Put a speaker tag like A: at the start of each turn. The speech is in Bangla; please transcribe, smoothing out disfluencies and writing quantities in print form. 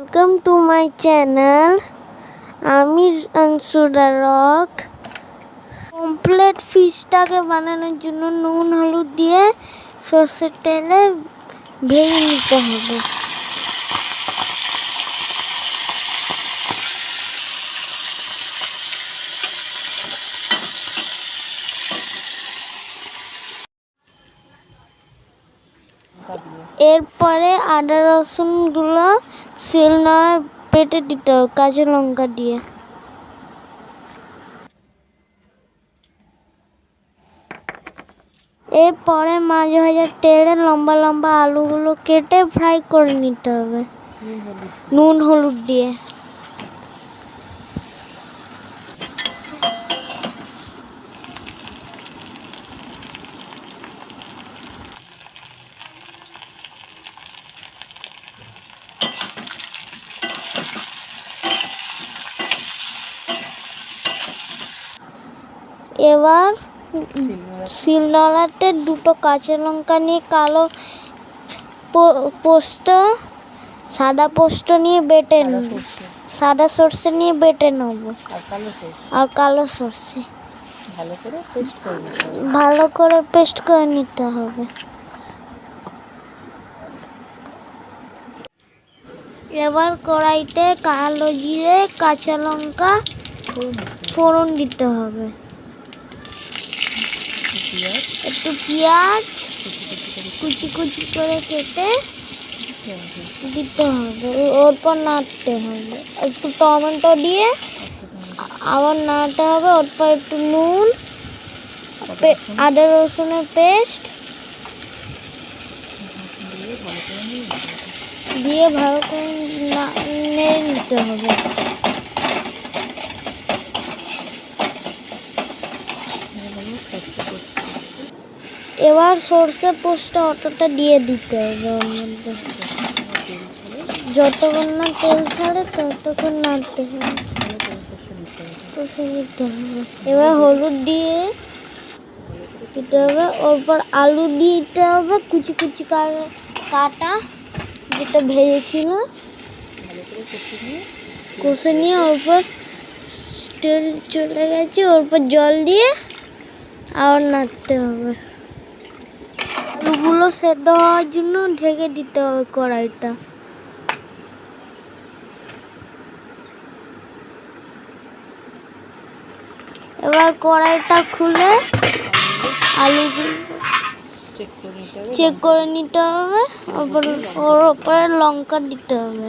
A: Welcome to my channel. আমি আনসুরা রক। কমপ্লিট ফিশটাকে বানানোর জন্য নুন হলুদ দিয়ে সর্ষের তেলে ভেজে নিতে হবে। এরপরে আদা রসুনগুলো শিলনোড়ায় বেটে দিতে হবে কাঁচা লঙ্কা দিয়ে। এরপরে মাছ ভাজার তেলে লম্বা লম্বা আলুগুলো কেটে ফ্রাই করে নিতে হবে নুন হলুদ দিয়ে। এবার শিলনোড়াতে দুটো কাঁচা লঙ্কা নিয়ে কালো পোস্ত সাদা পোস্ত নিয়ে বেটে নেব, সাদা সর্ষে নিয়ে বেটে নেব আর কালো সর্ষে ভালো করে পেস্ট করে নিতে হবে। এবার কড়াইতে কালো জিরে কাঁচা লঙ্কা ফোড়ন দিতে হবে, একটু পেঁয়াজ কুচি কুচি করে কেটে দিতে হবে, ওর পর নাড়তে হবে, একটু টমেটো দিয়ে আবার নাড়তে হবে, ওর পর একটু নুন আদা রসুনের পেস্ট দিয়ে ভালো করে নেড়ে নিতে হবে। এবার সর্ষে পোস্ত অতটা দিয়ে দিতে হবে, ওর মধ্যে যতক্ষণ না তেল ছাড়ে ততক্ষণ নাড়তে হবে, কষে নিতে হবে। এবার হলুদ দিয়ে দিতে হবে, ওর পর আলু দিতে হবে কুচি কুচি কাটা যেটা ভেজেছিল কষে নিয়ে ওর পর তেল চলে গেছে, ওর পর জল দিয়ে আবার নাড়তে হবে। আলুগুলো সেদ্ধ হওয়ার জন্য ঢেকে দিতে হবে কড়াইটা। এবার কড়াইটা খুলে আলুগুলো চেক করে নিতে হবে, ওর উপরে লঙ্কা দিতে হবে।